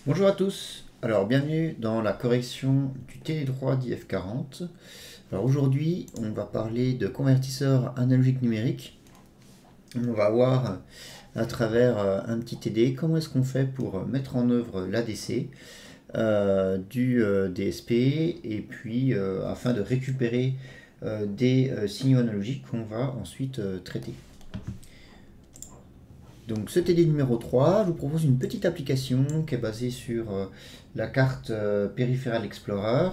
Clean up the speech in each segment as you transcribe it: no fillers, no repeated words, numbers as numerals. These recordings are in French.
Bonjour à tous, alors bienvenue dans la correction du télédroit d'IF40. Alors aujourd'hui on va parler de convertisseur analogique numérique. On va voir à travers un petit TD comment est-ce qu'on fait pour mettre en œuvre l'ADC du DSP et puis afin de récupérer des signaux analogiques qu'on va ensuite traiter. Donc ce TD numéro 3, je vous propose une petite application qui est basée sur la carte Peripheral Explorer.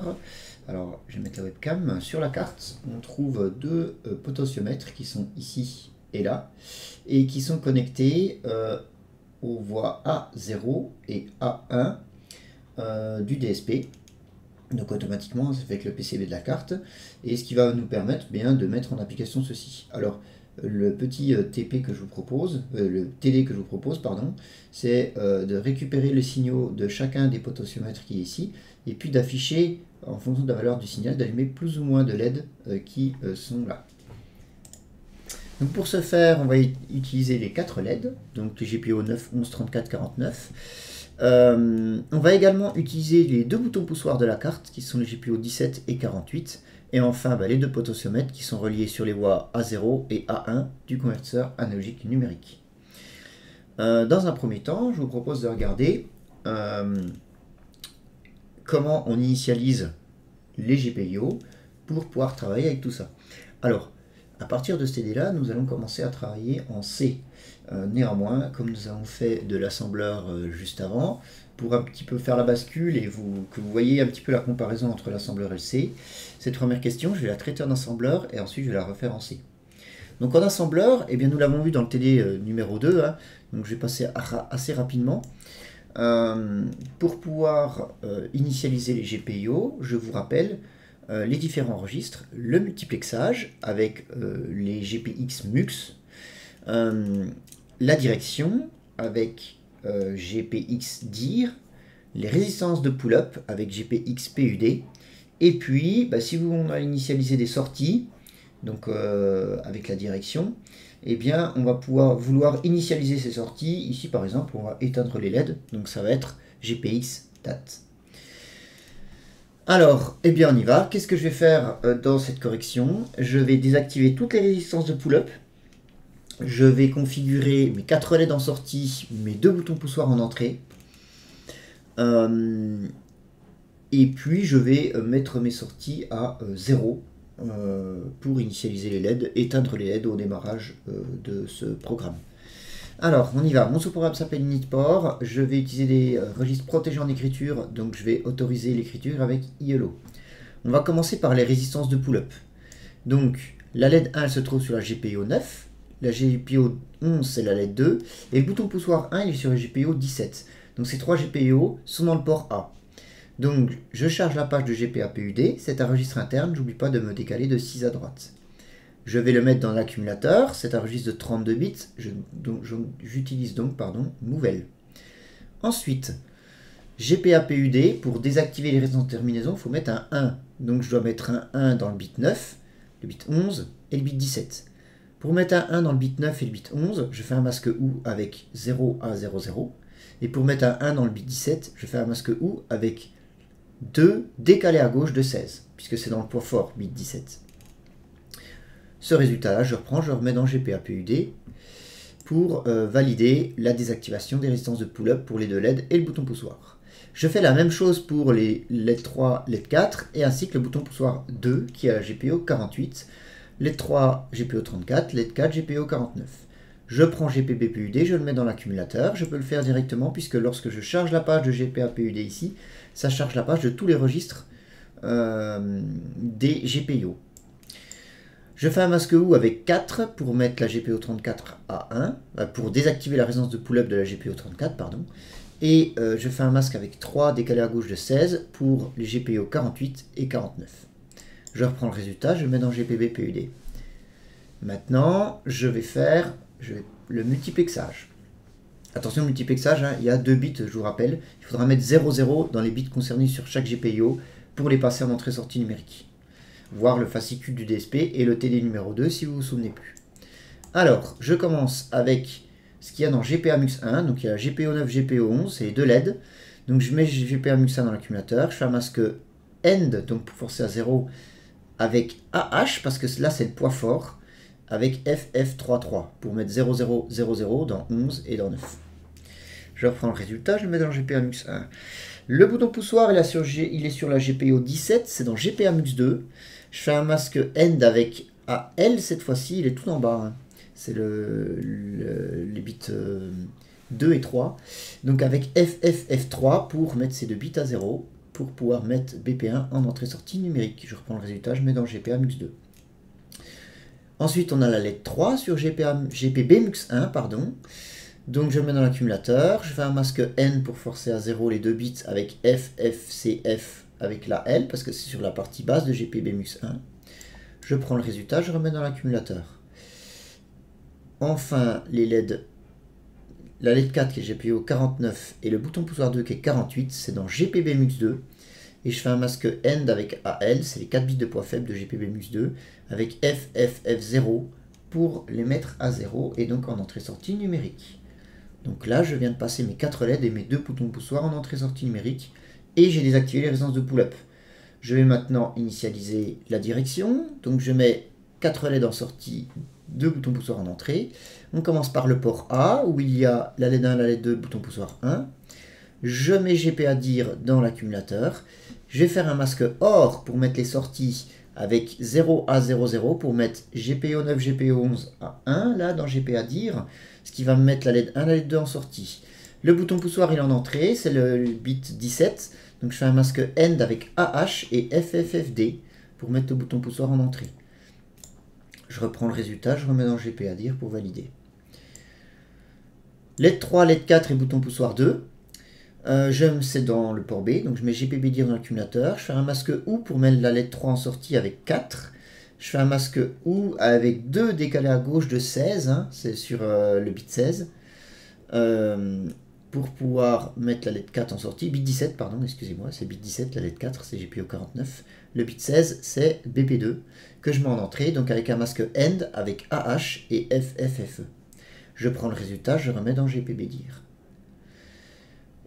Alors je vais mettre la webcam. Sur la carte, on trouve deux potentiomètres qui sont ici et là, et qui sont connectés aux voies A0 et A1 du DSP. Donc automatiquement, ça fait avec le PCB de la carte, et ce qui va nous permettre bien de mettre en application ceci. Alors le petit TP que je vous propose, le TD que je vous propose, pardon, c'est de récupérer les signaux de chacun des potentiomètres qui est ici, et puis d'afficher, en fonction de la valeur du signal, d'allumer plus ou moins de LED qui sont là. Donc pour ce faire, on va utiliser les 4 LED, donc les GPIO 9, 11, 34, 49. On va également utiliser les deux boutons poussoirs de la carte, qui sont les GPIO 17 et 48. Et enfin, les deux potentiomètres qui sont reliés sur les voies A0 et A1 du convertisseur analogique numérique. Dans un premier temps, je vous propose de regarder comment on initialise les GPIO pour pouvoir travailler avec tout ça. Alors, à partir de ce TD-là, nous allons commencer à travailler en C. Néanmoins, comme nous avons fait de l'assembleur juste avant, pour un petit peu faire la bascule et que vous voyez un petit peu la comparaison entre l'assembleur et le C, cette première question, je vais la traiter en assembleur et ensuite je vais la refaire en C. Donc en assembleur, eh bien, nous l'avons vu dans le TD numéro 2, hein, donc je vais passer assez rapidement. Pour pouvoir initialiser les GPIO, je vous rappelle les différents registres, le multiplexage avec les GPX MUX, la direction avec GPX DIR, les résistances de pull-up avec GPX PUD, et puis si on a initialisé des sorties, donc avec la direction, eh bien on va vouloir initialiser ces sorties. Ici par exemple on va éteindre les LED, donc ça va être GPX DAT. Alors, eh bien on y va. Qu'est-ce que je vais faire dans cette correction? Je vais désactiver toutes les résistances de pull-up. Je vais configurer mes 4 LED en sortie, mes deux boutons poussoirs en entrée. Et puis je vais mettre mes sorties à 0 pour initialiser les LED, éteindre les LED au démarrage de ce programme. Alors, on y va. Mon sous-programme s'appelle initport. Je vais utiliser des registres protégés en écriture, donc je vais autoriser l'écriture avec ILO. On va commencer par les résistances de pull-up. Donc, la LED 1, elle se trouve sur la GPIO 9, la GPIO 11, c'est la LED 2, et le bouton poussoir 1, il est sur la GPIO 17. Donc, ces trois GPIO sont dans le port A. Donc, je charge la page de GPA PUD, c'est un registre interne, j'oublie pas de me décaler de 6 à droite. Je vais le mettre dans l'accumulateur, c'est un registre de 32 bits, j'utilise donc nouvelle. Ensuite, GPA PUD, pour désactiver les résistances de terminaison, il faut mettre un 1. Donc je dois mettre un 1 dans le bit 9, le bit 11 et le bit 17. Pour mettre un 1 dans le bit 9 et le bit 11, je fais un masque OU avec 0 à 0, 0. Et pour mettre un 1 dans le bit 17, je fais un masque OU avec 2 décalé à gauche de 16, puisque c'est dans le point fort, bit 17. Ce résultat-là, je reprends, je remets dans GPA PUD pour valider la désactivation des résistances de pull-up pour les deux LED et le bouton poussoir. Je fais la même chose pour les LED 3, LED 4 et ainsi que le bouton poussoir 2 qui est à la GPIO 48, LED 3 GPIO 34, LED 4 GPIO 49. Je prends GPB PUD, je le mets dans l'accumulateur, je peux le faire directement puisque lorsque je charge la page de GPA PUD ici, ça charge la page de tous les registres des GPIO. Je fais un masque OU avec 4 pour mettre la GPIO 34 à 1, pour désactiver la résistance de pull-up de la GPIO 34, pardon. Et je fais un masque avec 3 décalé à gauche de 16 pour les GPIO 48 et 49. Je reprends le résultat, je le mets dans GPB PUD. Maintenant, je vais faire le multiplexage. Attention, multiplexage, hein, il y a 2 bits, je vous rappelle. Il faudra mettre 00 dans les bits concernés sur chaque GPIO pour les passer en entrée-sortie numérique. Voir le fascicule du DSP et le TD numéro 2 si vous vous souvenez plus. Alors, je commence avec ce qu'il y a dans GPA-MUX1. Donc il y a GPO9, GPO11, c'est les deux LED. Donc je mets GPA-MUX1 dans l'accumulateur. Je fais un masque END, donc pour forcer à 0, avec AH, parce que là c'est le poids fort, avec FF33, pour mettre 0000 dans 11 et dans 9. Je reprends le résultat, je le mets dans GPA-MUX1. Le bouton poussoir, il est sur la GPO 17, c'est dans GPA-MUX2. Je fais un masque END avec AL cette fois-ci, il est tout en bas. Hein. C'est les bits 2 et 3. Donc avec FFF3 pour mettre ces deux bits à 0, pour pouvoir mettre BP1 en entrée-sortie numérique. Je reprends le résultat, je mets dans GPA-MUX2. Ensuite, on a la lettre 3 sur GPB-MUX1, pardon. Donc je le mets dans l'accumulateur, je fais un masque N pour forcer à 0 les deux bits avec FFCF avec la L, parce que c'est sur la partie basse de GPB-MUX1. Je prends le résultat, je remets dans l'accumulateur. Enfin, les LED, la LED 4 qui est GPO 49 et le bouton poussoir 2 qui est 48, c'est dans GPB-MUX2. Et je fais un masque END avec AL, c'est les 4 bits de poids faible de GPB-MUX2, avec FFF0 pour les mettre à 0 et donc en entrée-sortie numérique. Donc là, je viens de passer mes 4 LED et mes 2 boutons poussoirs en entrée-sortie numérique et j'ai désactivé les résistances de pull-up. Je vais maintenant initialiser la direction. Donc je mets 4 LED en sortie, 2 boutons poussoirs en entrée. On commence par le port A où il y a la LED 1, la LED 2, bouton poussoir 1. Je mets GPA dire dans l'accumulateur. Je vais faire un masque OR pour mettre les sorties avec 0 à 00 pour mettre GPO 9, GPO 11 à 1 là dans GPA dire. Ce qui va me mettre la LED 1, la LED 2 en sortie. Le bouton poussoir il est en entrée, c'est le bit 17. Donc je fais un masque END avec AH et FFFD pour mettre le bouton poussoir en entrée. Je reprends le résultat, je remets dans GPA dire pour valider. LED 3, LED 4 et bouton poussoir 2. C'est dans le port B, donc je mets GPB dire dans l'accumulateur. Je fais un masque OU pour mettre la LED 3 en sortie avec 4. Je fais un masque OU avec 2 décalés à gauche de 16, hein, c'est sur le bit 16, pour pouvoir mettre la LED 4 en sortie, bit 17, pardon, excusez-moi, c'est bit 17, la LED 4, c'est GPO 49, le bit 16, c'est BP2, que je mets en entrée, donc avec un masque END, avec AH et FFFE. Je prends le résultat, je remets dans GPB dire.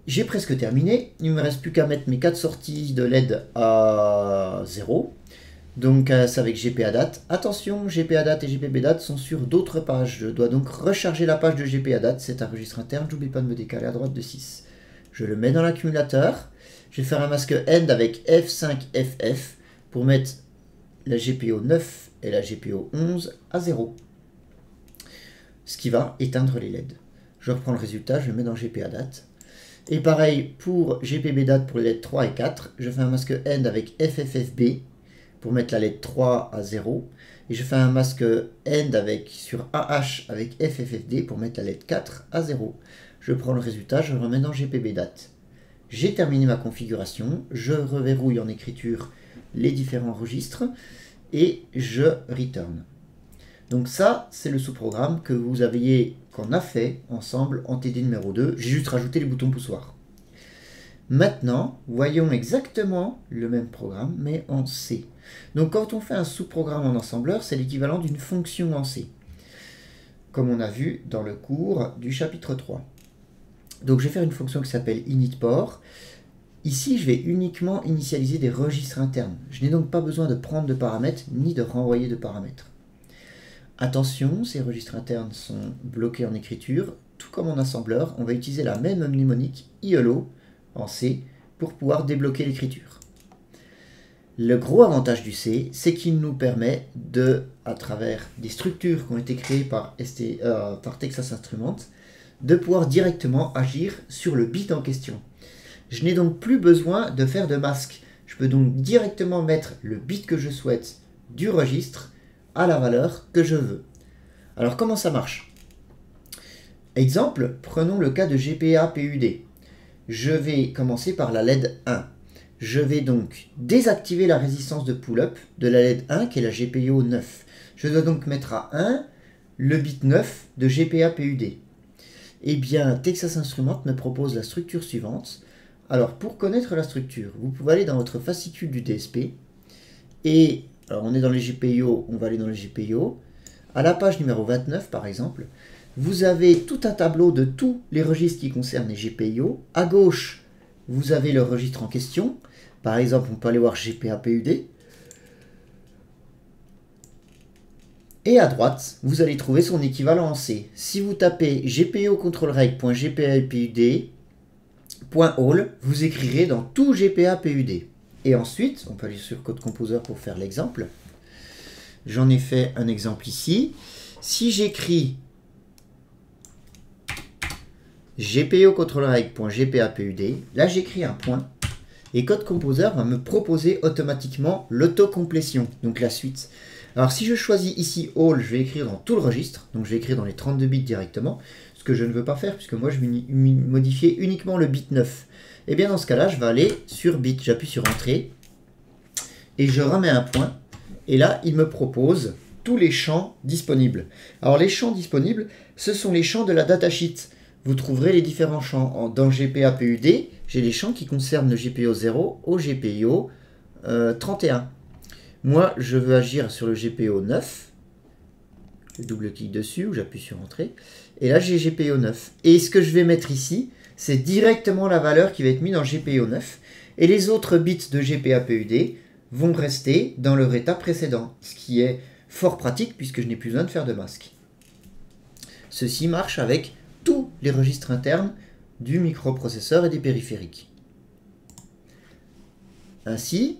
J'ai presque terminé, il ne me reste plus qu'à mettre mes 4 sorties de LED à 0. Donc c'est avec GPA date. Attention, GPA date et GPB date sont sur d'autres pages. Je dois donc recharger la page de GPA date. C'est un registre interne, j'oublie pas de me décaler à droite de 6. Je le mets dans l'accumulateur. Je vais faire un masque END avec F5FF pour mettre la GPO 9 et la GPO 11 à 0. Ce qui va éteindre les LED. Je reprends le résultat, je le mets dans GPA date. Et pareil pour GPB date pour les LED 3 et 4. Je fais un masque END avec FFFB pour mettre la LED 3 à 0. Et je fais un masque END sur AH avec FFFD pour mettre la LED 4 à 0. Je prends le résultat, je le remets dans GPB date. J'ai terminé ma configuration, je reverrouille en écriture les différents registres et je return. Donc ça, c'est le sous-programme qu'on a fait ensemble en TD numéro 2. J'ai juste rajouté les boutons poussoirs. Maintenant, voyons exactement le même programme, mais en C. Donc quand on fait un sous-programme en assembleur, c'est l'équivalent d'une fonction en C, comme on a vu dans le cours du chapitre 3. Donc je vais faire une fonction qui s'appelle initPort. Ici, je vais uniquement initialiser des registres internes. Je n'ai donc pas besoin de prendre de paramètres, ni de renvoyer de paramètres. Attention, ces registres internes sont bloqués en écriture. Tout comme en assembleur, on va utiliser la même mnémonique ILO en C pour pouvoir débloquer l'écriture. Le gros avantage du C, c'est qu'il nous permet à travers des structures qui ont été créées par Texas Instruments, de pouvoir directement agir sur le bit en question. Je n'ai donc plus besoin de faire de masque. Je peux donc directement mettre le bit que je souhaite du registre à la valeur que je veux. Alors comment ça marche? Exemple, prenons le cas de GPA PUD. Je vais commencer par la LED 1. Je vais donc désactiver la résistance de pull-up de la LED 1 qui est la GPIO 9. Je dois donc mettre à 1 le bit 9 de GPA PUD. Eh bien, Texas Instruments me propose la structure suivante. Alors, pour connaître la structure, vous pouvez aller dans votre fascicule du DSP. Et, alors on est dans les GPIO, on va aller dans les GPIO. À la page numéro 29, par exemple, vous avez tout un tableau de tous les registres qui concernent les GPIO. À gauche, vous avez le registre en question. Par exemple, on peut aller voir GPA-PUD. Et à droite, vous allez trouver son équivalent en C. Si vous tapez gpo-control-reg.gpa-pud.all, vous écrirez dans tout GPA-PUD. Et ensuite, on peut aller sur Code Composer pour faire l'exemple. J'en ai fait un exemple ici. Si j'écris gpo-control-reg.gpa-pud, là j'écris un point. Et Code Composer va me proposer automatiquement l'autocomplétion, donc la suite. Alors si je choisis ici All, je vais écrire dans tout le registre, donc je vais écrire dans les 32 bits directement, ce que je ne veux pas faire puisque moi je vais modifier uniquement le bit 9. Et bien dans ce cas-là, je vais aller sur bit, j'appuie sur Entrée, et je remets un point, et là il me propose tous les champs disponibles. Alors les champs disponibles, ce sont les champs de la datasheet. Vous trouverez les différents champs. Dans GPA-PUD, j'ai les champs qui concernent le GPIO 0 au GPIO 31. Moi, je veux agir sur le GPIO 9. Je double-clique dessus ou j'appuie sur Entrée. Et là, j'ai GPIO 9. Et ce que je vais mettre ici, c'est directement la valeur qui va être mise dans GPIO 9. Et les autres bits de GPA-PUD vont rester dans leur état précédent. Ce qui est fort pratique puisque je n'ai plus besoin de faire de masque. Ceci marche avec tous les registres internes du microprocesseur et des périphériques. Ainsi,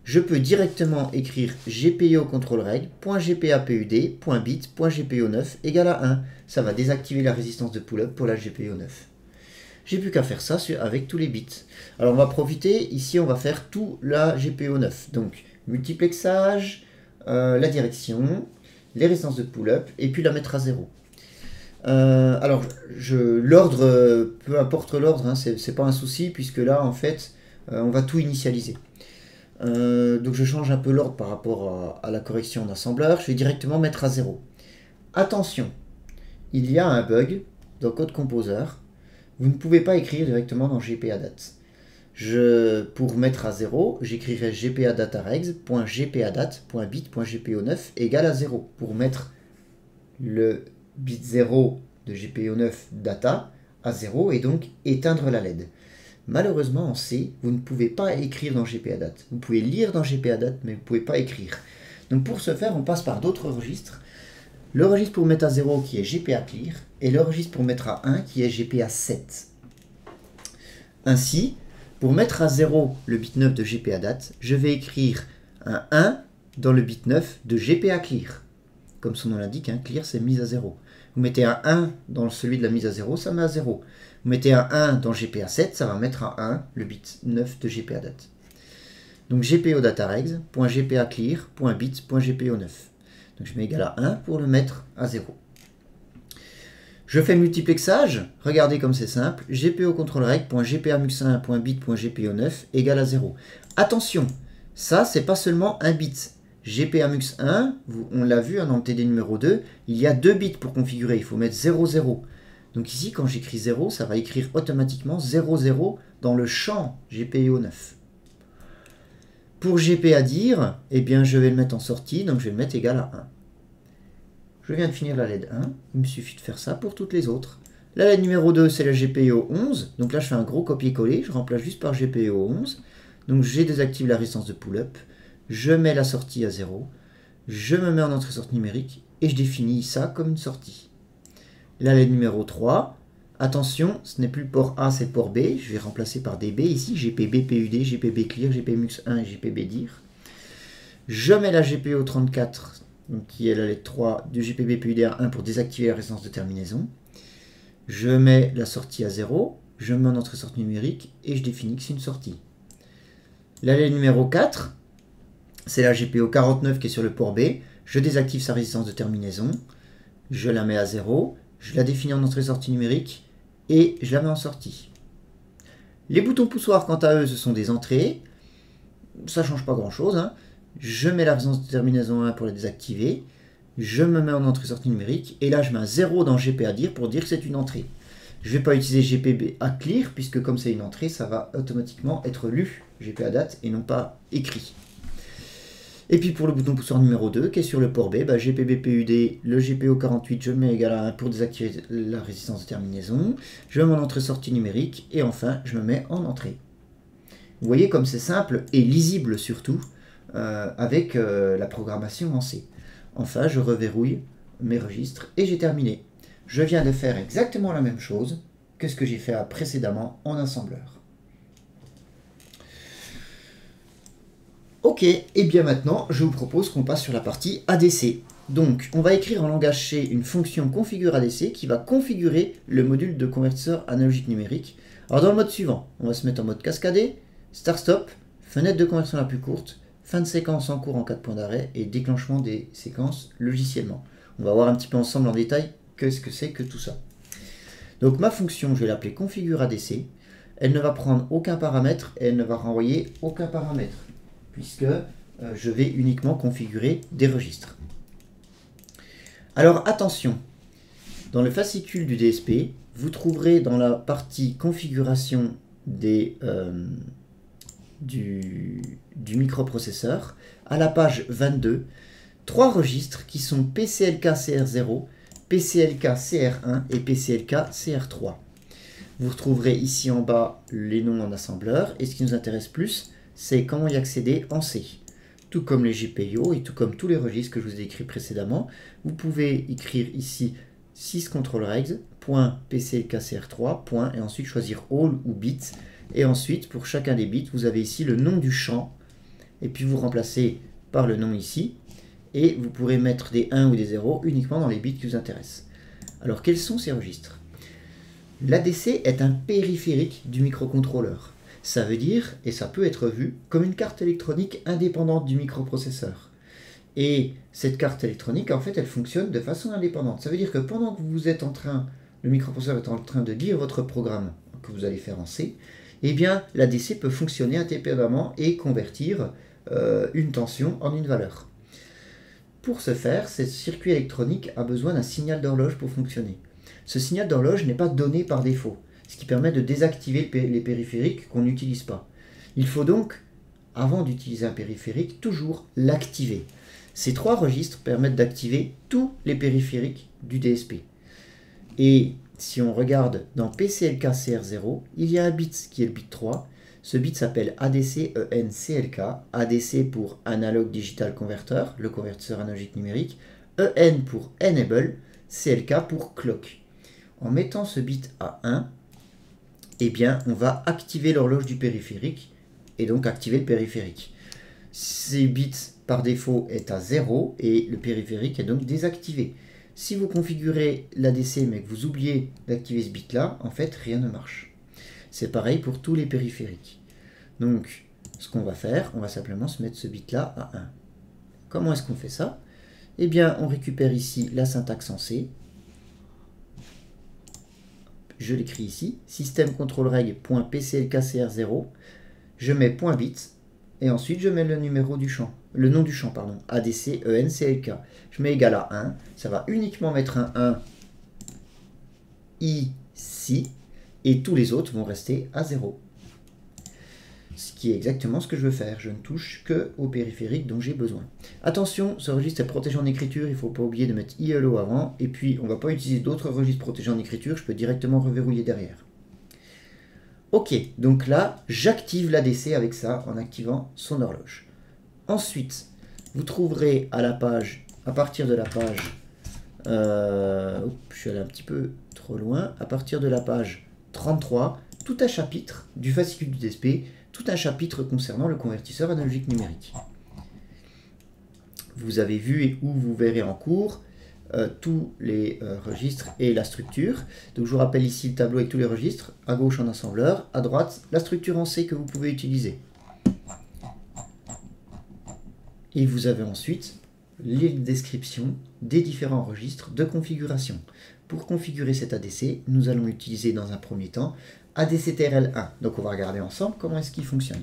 je peux directement écrire gpio-control-reg.gpa-pud.bit.gpio9 égale à 1. Ça va désactiver la résistance de pull-up pour la GPIO 9. J'ai plus qu'à faire ça avec tous les bits. Alors on va profiter, ici on va faire tout la GPIO 9. Donc multiplexage, la direction, les résistances de pull-up et puis la mettre à 0. Alors l'ordre, peu importe l'ordre, hein, c'est pas un souci puisque là en fait on va tout initialiser. Donc je change un peu l'ordre par rapport à la correction d'assembleur. Je vais directement mettre à 0. Attention, il y a un bug dans Code Composer. Vous ne pouvez pas écrire directement dans GPADAT. Pour mettre à 0, j'écrirai gpadataregs.gpadate.bit.gpo9 égale à 0. Pour mettre le bit 0 de GPIO9 data à 0 et donc éteindre la LED. Malheureusement, en C, vous ne pouvez pas écrire dans GPADAT. Vous pouvez lire dans GPADAT, mais vous ne pouvez pas écrire. Donc pour ce faire, on passe par d'autres registres. Le registre pour mettre à 0 qui est GPAClear et le registre pour mettre à 1 qui est GPA7. Ainsi, pour mettre à 0 le bit 9 de GPADAT, je vais écrire un 1 dans le bit 9 de GPAClear. Comme son nom l'indique, hein, clear c'est mise à 0. Vous mettez un 1 dans celui de la mise à 0, ça met à 0. Vous mettez un 1 dans GPA7, ça va mettre à 1 le bit 9 de GPADAT. Donc gpodataregs.gpaclear.bit.gpo9. Donc je mets égal à 1 pour le mettre à 0. Je fais multiplexage, regardez comme c'est simple, gpo-control-reg.gpamux1.bit.gpo9 égale à 0. Attention, ça c'est pas seulement un bit. GPAMUX1, on l'a vu hein, dans le TD numéro 2, il y a 2 bits pour configurer, il faut mettre 0, 0. Donc ici, quand j'écris 0, ça va écrire automatiquement 0, 0 dans le champ GPIO 9. Pour GPA dire, eh bien, je vais le mettre en sortie, donc je vais le mettre égal à 1. Je viens de finir la LED 1, il me suffit de faire ça pour toutes les autres. La LED numéro 2, c'est la GPIO 11, donc là je fais un gros copier-coller, je remplace juste par GPIO 11. Donc j'ai désactivé la résistance de pull-up, je mets la sortie à 0, je me mets en entrée-sortie numérique et je définis ça comme une sortie. La LED numéro 3, attention, ce n'est plus le port A, c'est le port B, je vais remplacer par des B ici, GPB-PUD, GPB-Clear, GPMUX1 et GPB-Dir. Je mets la GPO 34, donc qui est la LED 3 du GPB-PUD1 pour désactiver la résistance de terminaison. Je mets la sortie à 0, je mets en entrée-sortie numérique et je définis que c'est une sortie. La LED numéro 4, c'est la GPO 49 qui est sur le port B, je désactive sa résistance de terminaison, je la mets à 0, je la définis en entrée-sortie numérique et je la mets en sortie. Les boutons poussoirs, quant à eux, ce sont des entrées. Ça ne change pas grand-chose. Hein. Je mets la résistance de terminaison 1 pour la désactiver. Je me mets en entrée-sortie numérique. Et là, je mets un 0 dans GPADire pour dire que c'est une entrée. Je ne vais pas utiliser GPAClear puisque comme c'est une entrée, ça va automatiquement être lu GPADAT et non pas écrit. Et puis pour le bouton poussoir numéro 2, qui est sur le port B, GPB-PUD, le GPO48, je le mets égal à 1 pour désactiver la résistance de terminaison. Je mets mon entrée-sortie numérique, et enfin, je me mets en entrée. Vous voyez comme c'est simple et lisible surtout, avec la programmation en C. Enfin, je reverrouille mes registres, et j'ai terminé. Je viens de faire exactement la même chose que ce que j'ai fait précédemment en assembleur. Ok, et bien maintenant, je vous propose qu'on passe sur la partie ADC. Donc, on va écrire en langage C une fonction configure ADC qui va configurer le module de convertisseur analogique numérique. Alors, dans le mode suivant, on va se mettre en mode cascadé, start-stop, fenêtre de conversion la plus courte, fin de séquence en cours en cas de point d'arrêt et déclenchement des séquences logiciellement. On va voir un petit peu ensemble en détail qu'est-ce que c'est que tout ça. Donc, ma fonction, je vais l'appeler configure ADC. Elle ne va prendre aucun paramètre et elle ne va renvoyer aucun paramètre, puisque je vais uniquement configurer des registres. Alors attention, dans le fascicule du DSP, vous trouverez dans la partie configuration du microprocesseur, à la page 22, 3 registres qui sont PCLK-CR0, PCLK-CR1 et PCLK-CR3. Vous retrouverez ici en bas les noms en assembleur, et ce qui nous intéresse plus, c'est comment y accéder en C. Tout comme les GPIO et tout comme tous les registres que je vous ai décrits précédemment, vous pouvez écrire ici syscontrolregs.pclkcr3, et ensuite choisir all ou bit. Et ensuite, pour chacun des bits, vous avez ici le nom du champ, et puis vous remplacez par le nom ici, et vous pourrez mettre des 1 ou des 0 uniquement dans les bits qui vous intéressent. Alors, quels sont ces registres? L'ADC est un périphérique du microcontrôleur. Ça veut dire, et ça peut être vu, comme une carte électronique indépendante du microprocesseur. Et cette carte électronique, en fait, elle fonctionne de façon indépendante. Ça veut dire que pendant que vous êtes le microprocesseur est en train de lire votre programme que vous allez faire en C, eh bien, l'ADC peut fonctionner indépendamment et convertir une tension en une valeur. Pour ce faire, ce circuit électronique a besoin d'un signal d'horloge pour fonctionner. Ce signal d'horloge n'est pas donné par défaut, ce qui permet de désactiver les périphériques qu'on n'utilise pas. Il faut donc, avant d'utiliser un périphérique, toujours l'activer. Ces 3 registres permettent d'activer tous les périphériques du DSP. Et si on regarde dans PCLK-CR0, il y a un bit qui est le bit 3. Ce bit s'appelle ADC-EN-CLK, ADC pour Analog Digital Converter, le convertisseur analogique numérique, EN pour Enable, CLK pour Clock. En mettant ce bit à 1, eh bien, on va activer l'horloge du périphérique et donc activer le périphérique. Ces bits par défaut est à 0 et le périphérique est donc désactivé. Si vous configurez l'ADC mais que vous oubliez d'activer ce bit là, en fait rien ne marche. C'est pareil pour tous les périphériques. Donc ce qu'on va faire, on va simplement se mettre ce bit là à 1. Comment est-ce qu'on fait ça? Eh bien on récupère ici la syntaxe en C. Je l'écris ici, système-control-reg.pclkcr0, je mets .bit, et ensuite je mets le nom du champ, ADC-EN-CLK. Je mets égal à 1, ça va uniquement mettre un 1 ici, et tous les autres vont rester à 0. Ce qui est exactement ce que je veux faire, je ne touche que au périphérique dont j'ai besoin. Attention, ce registre est protégé en écriture, il ne faut pas oublier de mettre ILO avant, et puis on ne va pas utiliser d'autres registres protégés en écriture, je peux directement reverrouiller derrière. Ok, donc là, j'active l'ADC avec ça en activant son horloge. Ensuite, vous trouverez à la page, à partir de la page, je suis allé un petit peu trop loin, à partir de la page 33, tout un chapitre du fascicule du DSP, tout un chapitre concernant le convertisseur analogique numérique. Vous avez vu ou vous verrez en cours tous les registres et la structure. Donc je vous rappelle ici le tableau avec tous les registres, à gauche en assembleur, à droite la structure en C que vous pouvez utiliser. Et vous avez ensuite les descriptions des différents registres de configuration. Pour configurer cet ADC, nous allons utiliser dans un premier temps ADC-TRL1. Donc on va regarder ensemble comment est-ce qu'il fonctionne.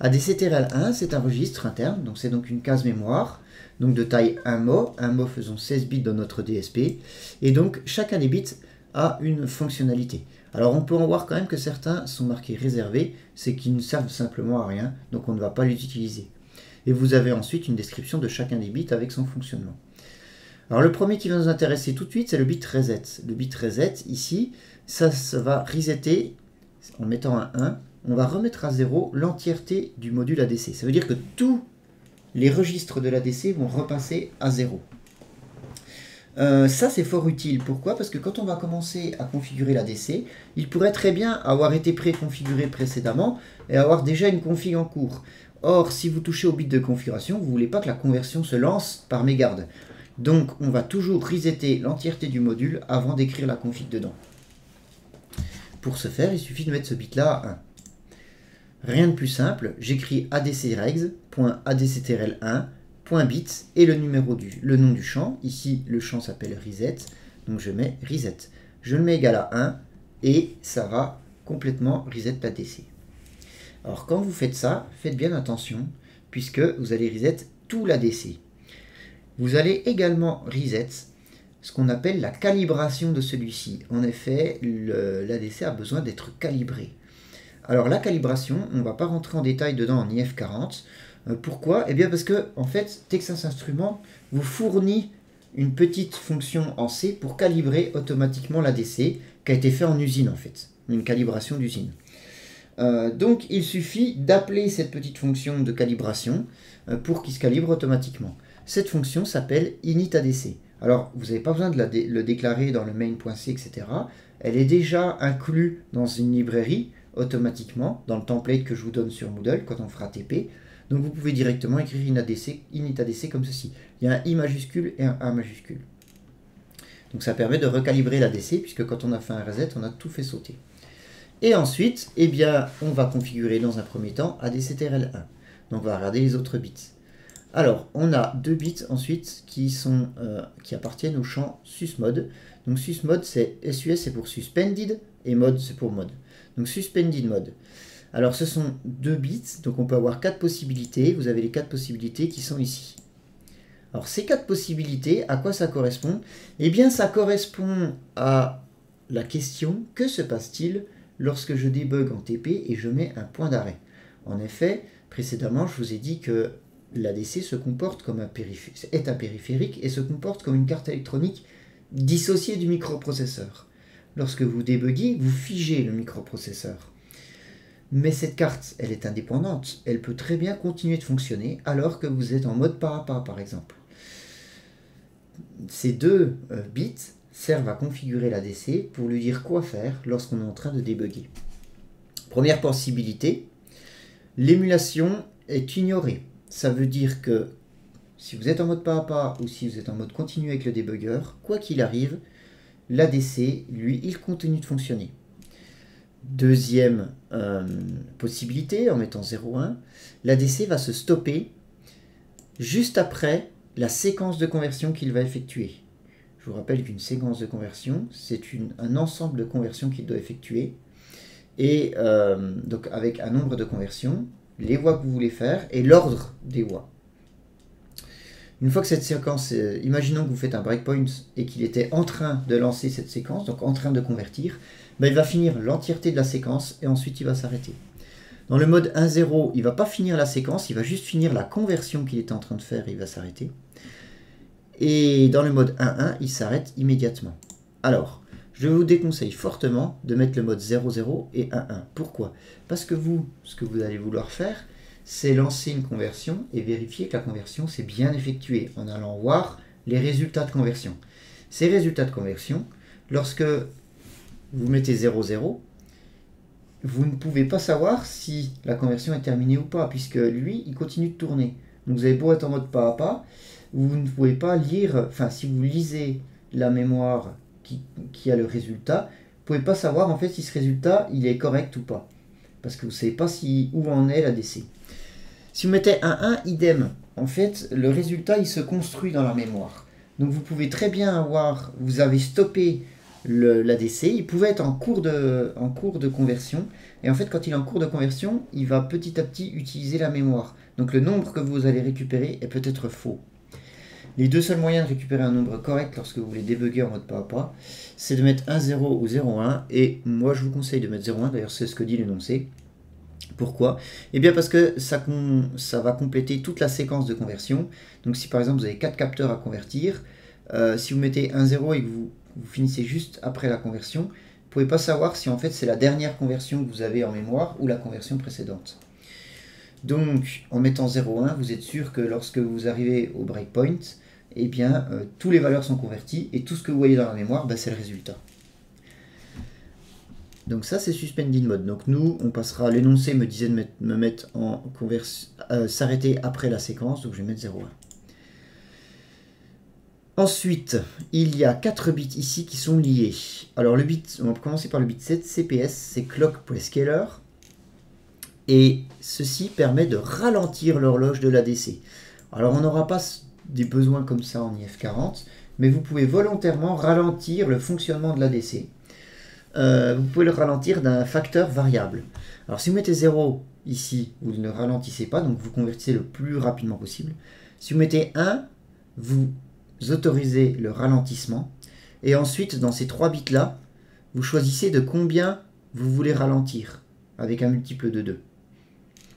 ADC-TRL1, c'est un registre interne, donc c'est donc une case mémoire, donc de taille 1 mot faisant 16 bits dans notre DSP, et donc chacun des bits a une fonctionnalité. Alors on peut en voir quand même que certains sont marqués réservés, c'est qu'ils ne servent simplement à rien, donc on ne va pas les utiliser. et vous avez ensuite une description de chacun des bits avec son fonctionnement. Alors le premier qui va nous intéresser tout de suite, c'est le bit reset. Le bit reset, ici, ça va resetter, en mettant un 1, on va remettre à 0 l'entièreté du module ADC. Ça veut dire que tous les registres de l'ADC vont repasser à 0. Ça, c'est fort utile. Pourquoi? Parce que quand on va commencer à configurer l'ADC, il pourrait très bien avoir été préconfiguré précédemment et avoir déjà une config en cours. Or, si vous touchez au bit de configuration, vous ne voulez pas que la conversion se lance par mégarde. Donc, on va toujours resetter l'entièreté du module avant d'écrire la config dedans. Pour ce faire, il suffit de mettre ce bit-là à 1. Rien de plus simple, j'écris adcregs.adctrl1.bit et le nom du champ. Ici, le champ s'appelle reset, donc je mets reset. Je le mets égal à 1 et ça va complètement reset l'ADC. Alors, quand vous faites ça, faites bien attention puisque vous allez reset tout l'ADC. Vous allez également reset ce qu'on appelle la calibration de celui-ci. En effet, l'ADC a besoin d'être calibré. Alors la calibration, on ne va pas rentrer en détail dedans en IF40. Pourquoi? Eh bien parce que en fait, Texas Instruments vous fournit une petite fonction en C pour calibrer automatiquement l'ADC, qui a été fait en usine en fait, une calibration d'usine. Donc il suffit d'appeler cette petite fonction de calibration pour qu'il se calibre automatiquement. Cette fonction s'appelle initADC. Alors vous n'avez pas besoin de le déclarer dans le main.c, etc. Elle est déjà inclue dans une librairie automatiquement dans le template que je vous donne sur Moodle quand on fera TP. Donc vous pouvez directement écrire initADC comme ceci. Il y a un I majuscule et un A majuscule. Donc ça permet de recalibrer l'ADC puisque quand on a fait un reset, on a tout fait sauter. Et ensuite, eh bien, on va configurer dans un premier temps ADCTRL1. Donc on va regarder les autres bits. Alors, on a deux bits ensuite qui appartiennent au champ susmod. Donc susmod, c'est SUS, c'est pour suspended, et mode, c'est pour mode. Donc suspended mode. Alors ce sont deux bits, donc on peut avoir 4 possibilités. Vous avez les 4 possibilités qui sont ici. Alors ces 4 possibilités, à quoi ça correspond? Eh bien ça correspond à la question: que se passe-t-il lorsque je débug en TP et je mets un point d'arrêt? En effet, précédemment je vous ai dit que l'ADC se comporte comme un périphérique et se comporte comme une carte électronique dissociée du microprocesseur. Lorsque vous débuguez, vous figez le microprocesseur. Mais cette carte, elle est indépendante. Elle peut très bien continuer de fonctionner alors que vous êtes en mode pas à pas, par exemple. Ces deux bits servent à configurer l'ADC pour lui dire quoi faire lorsqu'on est en train de débugger. Première possibilité, l'émulation est ignorée. Ça veut dire que si vous êtes en mode pas à pas ou si vous êtes en mode continu avec le débugger, quoi qu'il arrive, l'ADC, lui, il continue de fonctionner. Deuxième possibilité, en mettant 0,1, l'ADC va se stopper juste après la séquence de conversion qu'il va effectuer. Je vous rappelle qu'une séquence de conversion, c'est un ensemble de conversions qu'il doit effectuer. Et donc avec un nombre de conversions, les voies que vous voulez faire et l'ordre des voies. Une fois que cette séquence, imaginons que vous faites un breakpoint et qu'il était en train de lancer cette séquence, donc en train de convertir, ben il va finir l'entièreté de la séquence et ensuite il va s'arrêter. Dans le mode 1.0, il ne va pas finir la séquence, il va juste finir la conversion qu'il était en train de faire et il va s'arrêter. Et dans le mode 1.1, il s'arrête immédiatement. Alors, je vous déconseille fortement de mettre le mode 0.0 et 1.1. Pourquoi? Parce que ce que vous allez vouloir faire, c'est lancer une conversion et vérifier que la conversion s'est bien effectuée en allant voir les résultats de conversion. Ces résultats de conversion, lorsque vous mettez 0.0, vous ne pouvez pas savoir si la conversion est terminée ou pas, puisque lui, il continue de tourner. Donc vous avez beau être en mode pas à pas, vous ne pouvez pas lire, enfin si vous lisez la mémoire qui a le résultat, vous ne pouvez pas savoir en fait si ce résultat il est correct ou pas. Parce que vous ne savez pas où en est l'ADC. Si vous mettez 1.1, idem. En fait, le résultat il se construit dans la mémoire. Donc vous pouvez très bien avoir, vous avez stoppé l'ADC, il pouvait être en cours de conversion, et en fait quand il est en cours de conversion, il va petit à petit utiliser la mémoire. Donc le nombre que vous allez récupérer est peut-être faux. Les deux seuls moyens de récupérer un nombre correct lorsque vous voulez débugger en mode pas à pas, c'est de mettre 1.0 ou 0.1, et moi je vous conseille de mettre 0.1, d'ailleurs c'est ce que dit l'énoncé. Pourquoi? Eh bien parce que ça va compléter toute la séquence de conversion. Donc si par exemple vous avez 4 capteurs à convertir, si vous mettez un 0 et que vous finissez juste après la conversion, vous ne pouvez pas savoir si en fait c'est la dernière conversion que vous avez en mémoire ou la conversion précédente. Donc en mettant 0,1, vous êtes sûr que lorsque vous arrivez au breakpoint, eh bien toutes les valeurs sont converties et tout ce que vous voyez dans la mémoire, c'est le résultat. Donc ça c'est suspended mode. Donc nous on passera, l'énoncé me disait de me mettre en s'arrêter après la séquence, donc je vais mettre 0,1. Ensuite, il y a 4 bits ici qui sont liés. Alors le bit, on va commencer par le bit 7, CPS, c'est Clock Prescaler. Et ceci permet de ralentir l'horloge de l'ADC. Alors on n'aura pas des besoins comme ça en IF40, mais vous pouvez volontairement ralentir le fonctionnement de l'ADC. Vous pouvez le ralentir d'un facteur variable. Alors si vous mettez 0 ici, vous ne le ralentissez pas, donc vous convertissez le plus rapidement possible. Si vous mettez 1, vous autorisez le ralentissement. Et ensuite, dans ces 3 bits-là, vous choisissez de combien vous voulez ralentir, avec un multiple de 2.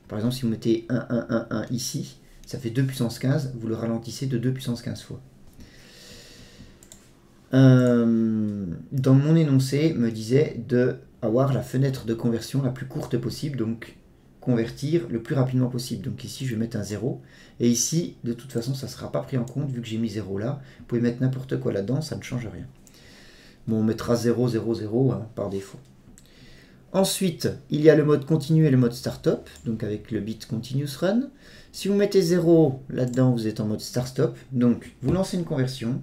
Par exemple, si vous mettez 1, 1, 1, 1 ici, ça fait 2 puissance 15, vous le ralentissez de 2 puissance 15 fois. Dans mon énoncé, me disait de avoir la fenêtre de conversion la plus courte possible, donc convertir le plus rapidement possible. Donc ici, je vais mettre un 0. Et ici, de toute façon, ça ne sera pas pris en compte, vu que j'ai mis 0 là. Vous pouvez mettre n'importe quoi là-dedans, ça ne change rien. Bon, on mettra 0, 0, 0 hein, par défaut. Ensuite, il y a le mode continu et le mode start-up, donc avec le bit continuous run. Si vous mettez 0 là-dedans, vous êtes en mode start-stop. Donc, vous lancez une conversion.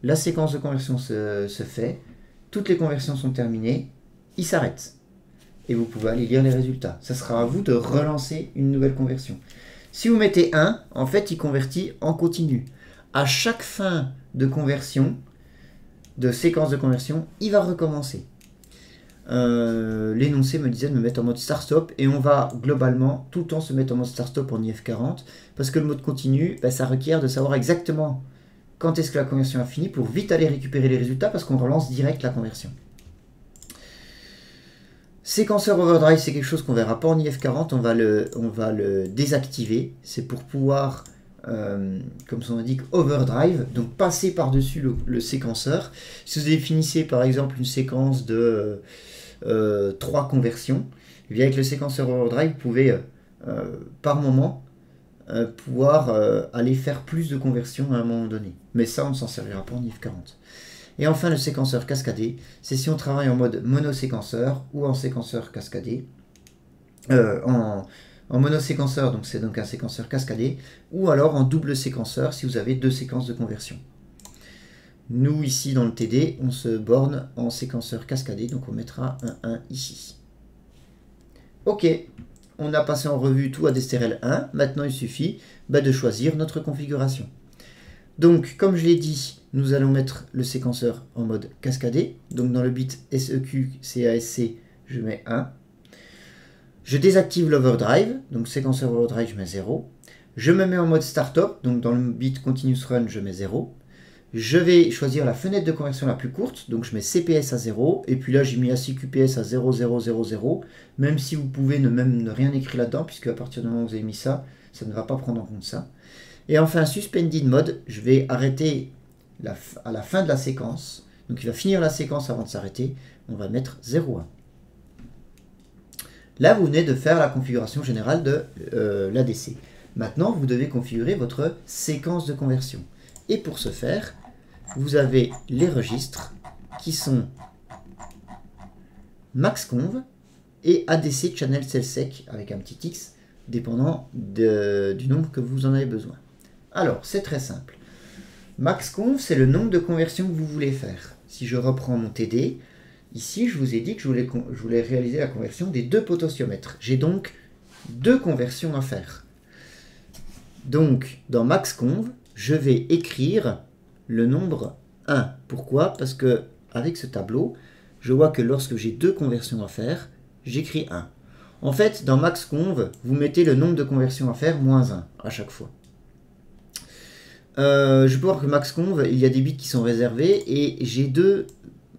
La séquence de conversion se fait. Toutes les conversions sont terminées. Il s'arrête. Et vous pouvez aller lire les résultats. Ça sera à vous de relancer une nouvelle conversion. Si vous mettez 1, en fait, il convertit en continu. À chaque fin de conversion, de séquence de conversion, il va recommencer. L'énoncé me disait de me mettre en mode start-stop et on va globalement tout le temps se mettre en mode start-stop en IF40 parce que le mode continu, ça requiert de savoir exactement quand est-ce que la conversion a fini pour vite aller récupérer les résultats parce qu'on relance direct la conversion. Séquenceur overdrive, c'est quelque chose qu'on verra pas en IF40, on va le désactiver. C'est pour pouvoir, comme son indique, overdrive, donc passer par-dessus le séquenceur. Si vous définissez par exemple une séquence de 3 conversions, et bien avec le séquenceur overdrive, vous pouvez par moment pouvoir aller faire plus de conversions à un moment donné. Mais ça, on ne s'en servira pas en IF40. Et enfin, le séquenceur cascadé, c'est si on travaille en mode monoséquenceur ou en séquenceur cascadé. En monoséquenceur, donc c'est donc un séquenceur cascadé, ou alors en double séquenceur si vous avez 2 séquences de conversion. Nous, ici, dans le TD, on se borne en séquenceur cascadé, donc on mettra un 1 ici. Ok, on a passé en revue tout ADSTRL 1, maintenant il suffit de choisir notre configuration. Donc, comme je l'ai dit, nous allons mettre le séquenceur en mode cascadé. Donc, dans le bit SEQ CASC, je mets 1. Je désactive l'overdrive. Donc, séquenceur overdrive, je mets 0. Je me mets en mode startup. Donc, dans le bit continuous run, je mets 0. Je vais choisir la fenêtre de conversion la plus courte. Donc, je mets CPS à 0. Et puis là, j'ai mis ACQPS à 0,000. Même si vous pouvez ne rien écrire là-dedans, puisque à partir du moment où vous avez mis ça, ça ne va pas prendre en compte ça. Et enfin, suspended mode, je vais arrêter à la fin de la séquence. Donc il va finir la séquence avant de s'arrêter. On va mettre 0,1. Là, vous venez de faire la configuration générale de l'ADC. Maintenant, vous devez configurer votre séquence de conversion. Et pour ce faire, vous avez les registres qui sont maxconv et ADC channel cellsec avec un petit x, dépendant du nombre que vous en avez besoin. Alors, c'est très simple. Maxconv, c'est le nombre de conversions que vous voulez faire. Si je reprends mon TD, ici, je vous ai dit que je voulais réaliser la conversion des 2 potentiomètres. J'ai donc 2 conversions à faire. Donc, dans maxconv, je vais écrire le nombre 1. Pourquoi? Parce que avec ce tableau, je vois que lorsque j'ai 2 conversions à faire, j'écris 1. En fait, dans maxconv, vous mettez le nombre de conversions à faire moins 1 à chaque fois. Je peux voir que maxconv, il y a des bits qui sont réservés et j'ai 2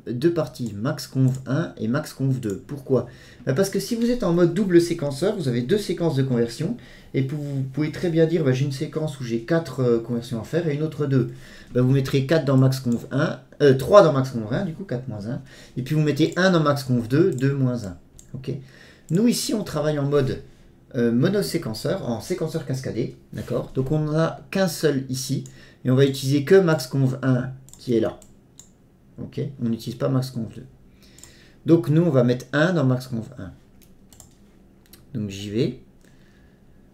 deux parties, maxconv1 et maxconv2. Pourquoi? Parce que si vous êtes en mode double séquenceur, vous avez deux séquences de conversion, et vous pouvez très bien dire, j'ai une séquence où j'ai 4 conversions à faire et une autre 2. Vous mettrez 4 dans maxconv1, 3 dans maxconv1, du coup 4 moins 1, et puis vous mettez 1 dans maxconv2, 2 moins 1. Okay. Nous ici on travaille en mode monoséquenceur, en séquenceur cascadé, d'accord? Donc on n'en a qu'un seul ici, et on va utiliser que maxconv1 qui est là. Ok, on n'utilise pas maxconv2. Donc nous on va mettre 1 dans maxconv1. Donc j'y vais.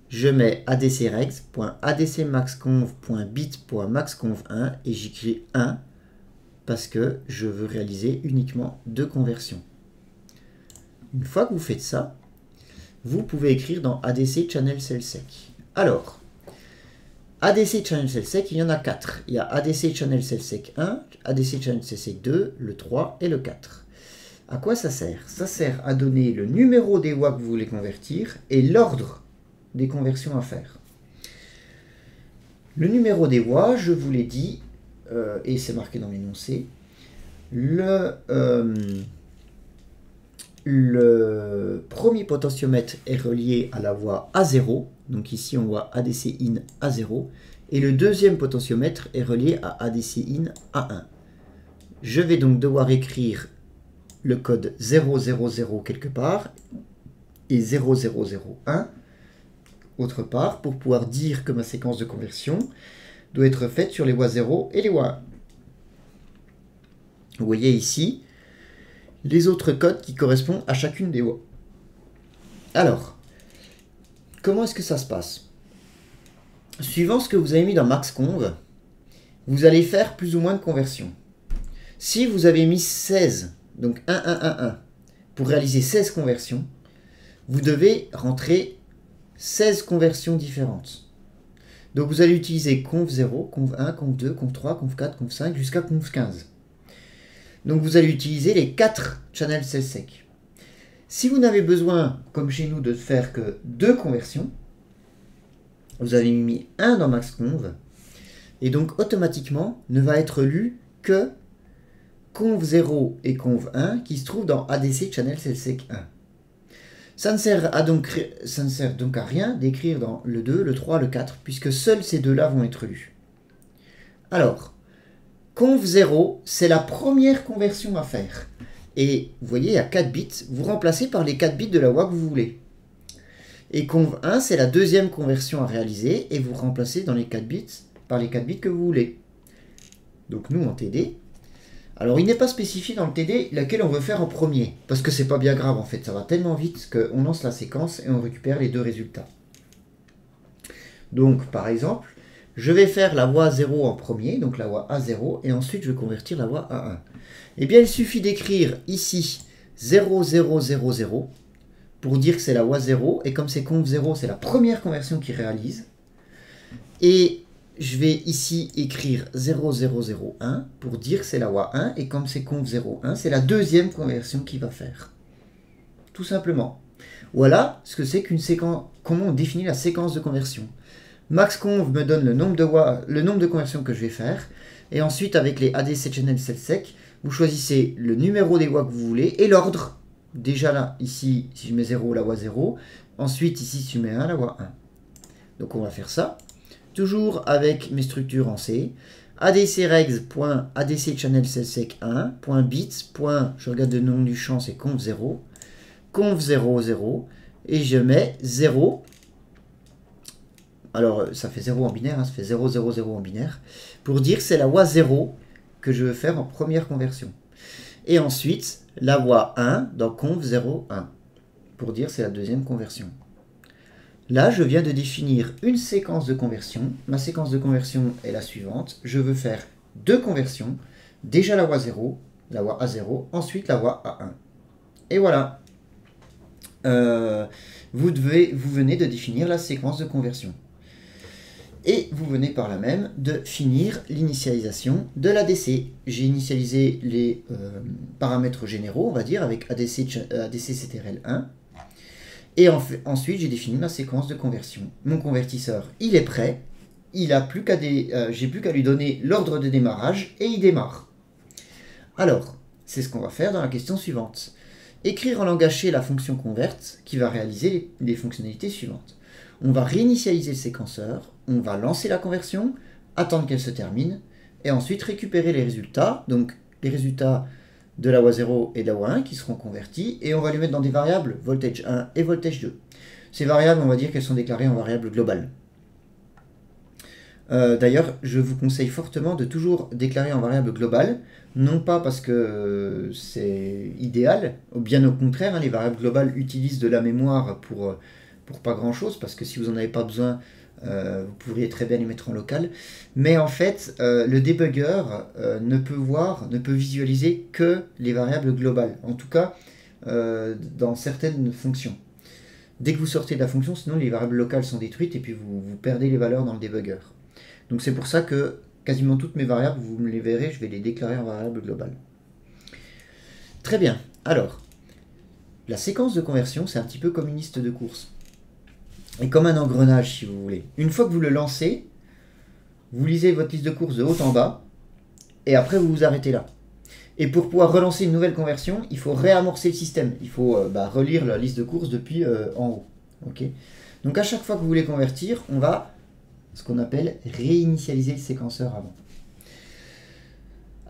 Je mets adcregs.adcmaxconv.bit.maxconv1 et j'écris 1 parce que je veux réaliser uniquement 2 conversions. Une fois que vous faites ça, vous pouvez écrire dans ADC Channel Cellsec. Alors, ADC Channel Cellsec, il y en a 4. Il y a ADC Channel Cellsec 1, ADC Channel Cellsec 2, le 3 et le 4. À quoi ça sert? Ça sert à donner le numéro des voix que vous voulez convertir et l'ordre des conversions à faire. Le numéro des voix, je vous l'ai dit, et c'est marqué dans l'énoncé, le premier potentiomètre est relié à la voie A0, donc ici on voit ADC in A0, et le deuxième potentiomètre est relié à ADC in A1. Je vais donc devoir écrire le code 000 quelque part et 0001 autre part pour pouvoir dire que ma séquence de conversion doit être faite sur les voies 0 et les voies 1. Vous voyez ici les autres codes qui correspondent à chacune des voies. Alors, comment est-ce que ça se passe? Suivant ce que vous avez mis dans maxconv, vous allez faire plus ou moins de conversions. Si vous avez mis 16, donc 1, 1, 1, 1, pour réaliser 16 conversions, vous devez rentrer 16 conversions différentes. Donc vous allez utiliser conv0, conv1, conv2, conv3, conv4, conv5 jusqu'à conv15. Donc vous allez utiliser les 4 channels Cellsec. Si vous n'avez besoin, comme chez nous, de faire que 2 conversions, vous avez mis 1 dans maxconv, et donc automatiquement ne va être lu que conv0 et conv1 qui se trouvent dans ADC channel Cellsec 1. Ça ne sert donc à rien d'écrire dans le 2, le 3, le 4, puisque seuls ces deux-là vont être lus. Alors, conv0, c'est la première conversion à faire. Et vous voyez, il y a 4 bits, vous remplacez par les 4 bits de la voie que vous voulez. Et conv1, c'est la deuxième conversion à réaliser, et vous remplacez dans les 4 bits par les 4 bits que vous voulez. Donc nous, en TD, alors il n'est pas spécifié dans le TD laquelle on veut faire en premier, parce que c'est pas bien grave en fait, ça va tellement vite qu'on lance la séquence et on récupère les deux résultats. Donc par exemple, je vais faire la voie 0 en premier, donc la voie A0, et ensuite je vais convertir la voie A1. Eh bien il suffit d'écrire ici 0000 pour dire que c'est la voie 0, et comme c'est conv0, c'est la première conversion qu'il réalise, et je vais ici écrire 0001 pour dire que c'est la voie 1, et comme c'est conv01, c'est la deuxième conversion qu'il va faire. Tout simplement. Voilà ce que c'est qu'une séquence, comment on définit la séquence de conversion. Maxconv me donne le nombre de conversions que je vais faire, et ensuite avec les ADC Channel Cellsec, vous choisissez le numéro des voies que vous voulez, et l'ordre. Déjà là, ici, si je mets 0, la voie 0, ensuite ici, si je mets 1, la voie 1. Donc on va faire ça. Toujours avec mes structures en C, adcregs.adcchannelcellsec1.bits. Je regarde le nom du champ, c'est conv0, conv00, et je mets 0. Alors, ça fait 0 en binaire, hein, ça fait 0, 0, 0 en binaire, pour dire que c'est la voie 0 que je veux faire en première conversion. Et ensuite, la voie 1 dans conv01, pour dire que c'est la deuxième conversion. Là, je viens de définir une séquence de conversion. Ma séquence de conversion est la suivante. Je veux faire 2 conversions. Déjà la voie 0, la voie A0, ensuite la voie A1. Et voilà. Vous venez de définir la séquence de conversion. Et vous venez par là même de finir l'initialisation de l'ADC. J'ai initialisé les paramètres généraux, on va dire, avec ADC-CTRL1. Et ensuite, j'ai défini ma séquence de conversion. Mon convertisseur, il est prêt. J'ai plus qu'à lui donner l'ordre de démarrage et il démarre. Alors, c'est ce qu'on va faire dans la question suivante. Écrire en langage C la fonction convert qui va réaliser les fonctionnalités suivantes. On va réinitialiser le séquenceur, on va lancer la conversion, attendre qu'elle se termine, et ensuite récupérer les résultats, donc les résultats de la voie 0 et de la voie 1 qui seront convertis, et on va les mettre dans des variables voltage 1 et voltage 2. Ces variables, on va dire qu'elles sont déclarées en variables globales. D'ailleurs, je vous conseille fortement de toujours déclarer en variable globale, non pas parce que c'est idéal, bien au contraire, hein, les variables globales utilisent de la mémoire pour pas grand chose, parce que si vous n'en avez pas besoin, vous pourriez très bien les mettre en local. Mais en fait, le debugger ne peut visualiser que les variables globales, en tout cas dans certaines fonctions. Dès que vous sortez de la fonction, sinon les variables locales sont détruites et puis vous perdez les valeurs dans le debugger. Donc c'est pour ça que quasiment toutes mes variables, vous me les verrez, je vais les déclarer en variable globale. Très bien. Alors, la séquence de conversion, c'est un petit peu comme une liste de courses. Et comme un engrenage, si vous voulez. Une fois que vous le lancez, vous lisez votre liste de courses de haut en bas, et après vous vous arrêtez là. Et pour pouvoir relancer une nouvelle conversion, il faut réamorcer le système. Il faut relire la liste de courses depuis en haut. Okay. Donc à chaque fois que vous voulez convertir, on va ce qu'on appelle réinitialiser le séquenceur avant.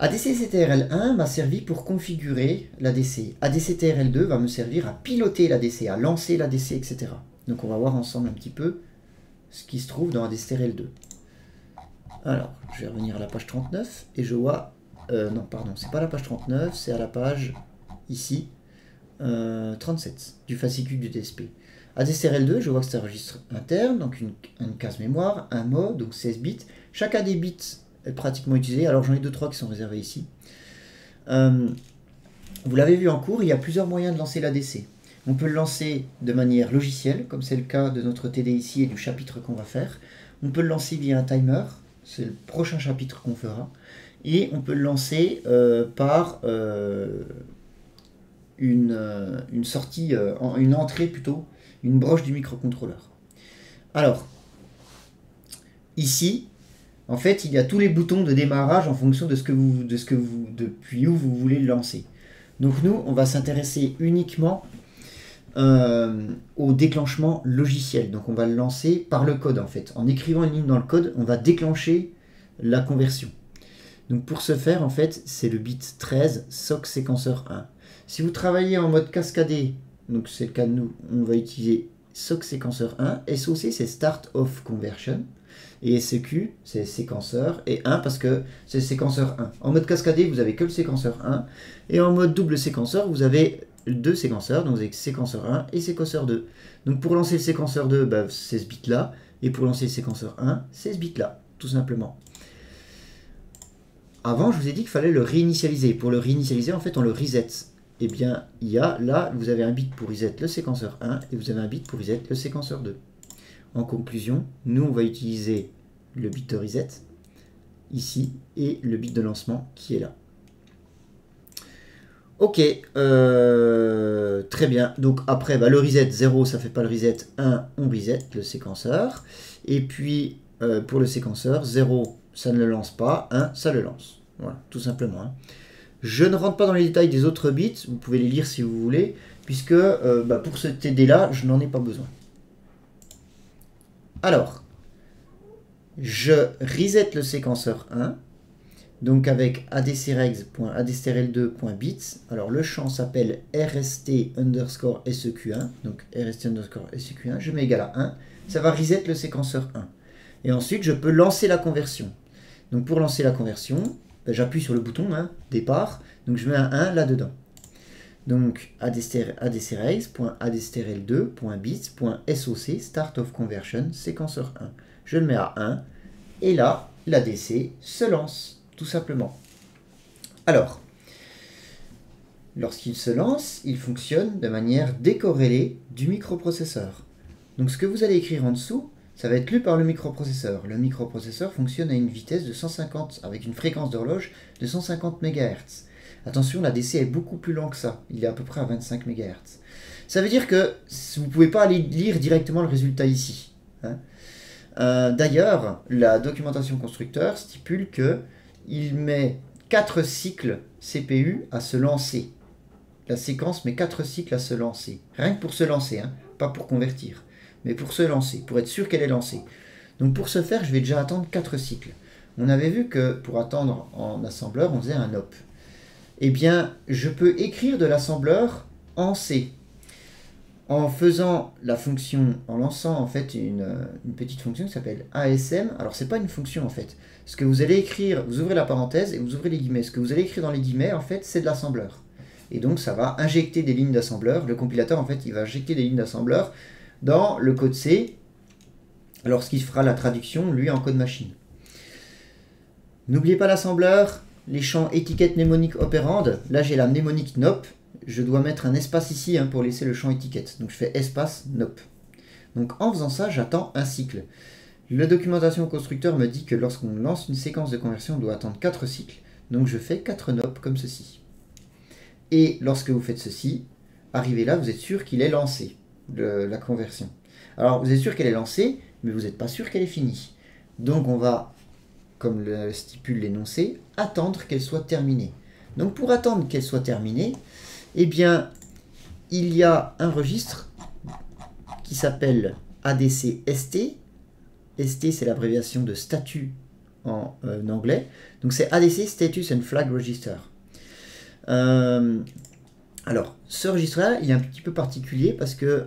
ADC-CTRL1 m'a servi pour configurer l'ADC. ADC-TRL2 va me servir à piloter l'ADC, à lancer l'ADC, etc. Donc on va voir ensemble un petit peu ce qui se trouve dans ADC-TRL2. Alors, je vais revenir à la page 39 et je vois... non, pardon, c'est pas la page 39, c'est à la page, ici, 37, du fascicule du DSP. ADC-TRL2, je vois que c'est un registre interne, donc une case mémoire, un mot, donc 16 bits. Chacun des bits est pratiquement utilisé, alors j'en ai 2-3 qui sont réservés ici. Vous l'avez vu en cours, il y a plusieurs moyens de lancer l'ADC. On peut le lancer de manière logicielle, comme c'est le cas de notre TD ici et du chapitre qu'on va faire. On peut le lancer via un timer, c'est le prochain chapitre qu'on fera. Et on peut le lancer par une sortie, une entrée plutôt, une broche du microcontrôleur. Alors, ici, en fait, il y a tous les boutons de démarrage en fonction de depuis où vous voulez le lancer. Donc nous, on va s'intéresser uniquement au déclenchement logiciel. Donc on va le lancer par le code en fait. En écrivant une ligne dans le code, on va déclencher la conversion. Donc pour ce faire, en fait, c'est le bit 13 SOC séquenceur 1. Si vous travaillez en mode cascadé, donc c'est le cas de nous, on va utiliser SOC séquenceur 1. SOC, c'est Start of Conversion. Et SEQ, c'est séquenceur. Et 1 parce que c'est séquenceur 1. En mode cascadé, vous avez que le séquenceur 1. Et en mode double séquenceur, vous avez deux séquenceurs. Donc vous avez séquenceur 1 et séquenceur 2. Donc pour lancer le séquenceur 2, c'est ce bit-là. Et pour lancer le séquenceur 1, c'est ce bit-là, tout simplement. Avant, je vous ai dit qu'il fallait le réinitialiser. Pour le réinitialiser, en fait, on le reset. Eh bien, il y a là, vous avez un bit pour reset le séquenceur 1 et vous avez un bit pour reset le séquenceur 2. En conclusion, nous, on va utiliser le bit de reset ici et le bit de lancement qui est là. Ok, très bien. Donc après, le reset 0, ça ne fait pas le reset. 1, on reset le séquenceur. Et puis, pour le séquenceur, 0, ça ne le lance pas. 1, ça le lance. Voilà, tout simplement. Hein. Je ne rentre pas dans les détails des autres bits. Vous pouvez les lire si vous voulez, puisque pour ce TD-là, je n'en ai pas besoin. Alors, je reset le séquenceur 1. Donc avec adcregs.adstrl2.bits. Alors le champ s'appelle rst_seq1. Donc rst_seq1. Je mets égal à 1. Ça va reset le séquenceur 1. Et ensuite, je peux lancer la conversion. Donc pour lancer la conversion, j'appuie sur le bouton départ. Donc je mets un 1 là-dedans. Donc adcregs.adstrl2.bits.soc start of conversion séquenceur 1. Je le mets à 1. Et là, l'ADC se lance. Tout simplement. Alors, lorsqu'il se lance, il fonctionne de manière décorrélée du microprocesseur. Donc ce que vous allez écrire en dessous, ça va être lu par le microprocesseur. Le microprocesseur fonctionne à une vitesse de 150, avec une fréquence d'horloge de 150 MHz. Attention, l'ADC est beaucoup plus lent que ça. Il est à peu près à 25 MHz. Ça veut dire que vous ne pouvez pas aller lire directement le résultat ici. Hein. D'ailleurs, la documentation constructeur stipule que il met 4 cycles CPU à se lancer. La séquence met 4 cycles à se lancer. Rien que pour se lancer, hein, pas pour convertir, mais pour se lancer, pour être sûr qu'elle est lancée. Donc pour ce faire, je vais déjà attendre 4 cycles. On avait vu que pour attendre en assembleur, on faisait un op. Eh bien, je peux écrire de l'assembleur en C. En faisant la fonction, en lançant en fait une petite fonction qui s'appelle ASM. Alors c'est pas une fonction en fait. Ce que vous allez écrire, vous ouvrez la parenthèse et vous ouvrez les guillemets. Ce que vous allez écrire dans les guillemets en fait, c'est de l'assembleur. Et donc ça va injecter des lignes d'assembleur. Le compilateur en fait, il va injecter des lignes d'assembleur dans le code C lorsqu'il fera la traduction lui en code machine. N'oubliez pas l'assembleur, les champs étiquette mnémonique opérande. Là j'ai la mnémonique NOP. Je dois mettre un espace ici hein, pour laisser le champ étiquette. Donc je fais espace NOP. Donc en faisant ça, j'attends un cycle. La documentation au constructeur me dit que lorsqu'on lance une séquence de conversion, on doit attendre 4 cycles. Donc je fais 4 NOP comme ceci. Et lorsque vous faites ceci, arrivé là, vous êtes sûr qu'il est lancé, la conversion. Alors vous êtes sûr qu'elle est lancée, mais vous n'êtes pas sûr qu'elle est finie. Donc on va, comme le stipule l'énoncé, attendre qu'elle soit terminée. Donc pour attendre qu'elle soit terminée, eh bien, il y a un registre qui s'appelle ADC-ST. ST, c'est l'abréviation de statut en anglais. Donc c'est ADC Status and Flag Register. Alors, ce registre-là, il est un petit peu particulier parce que,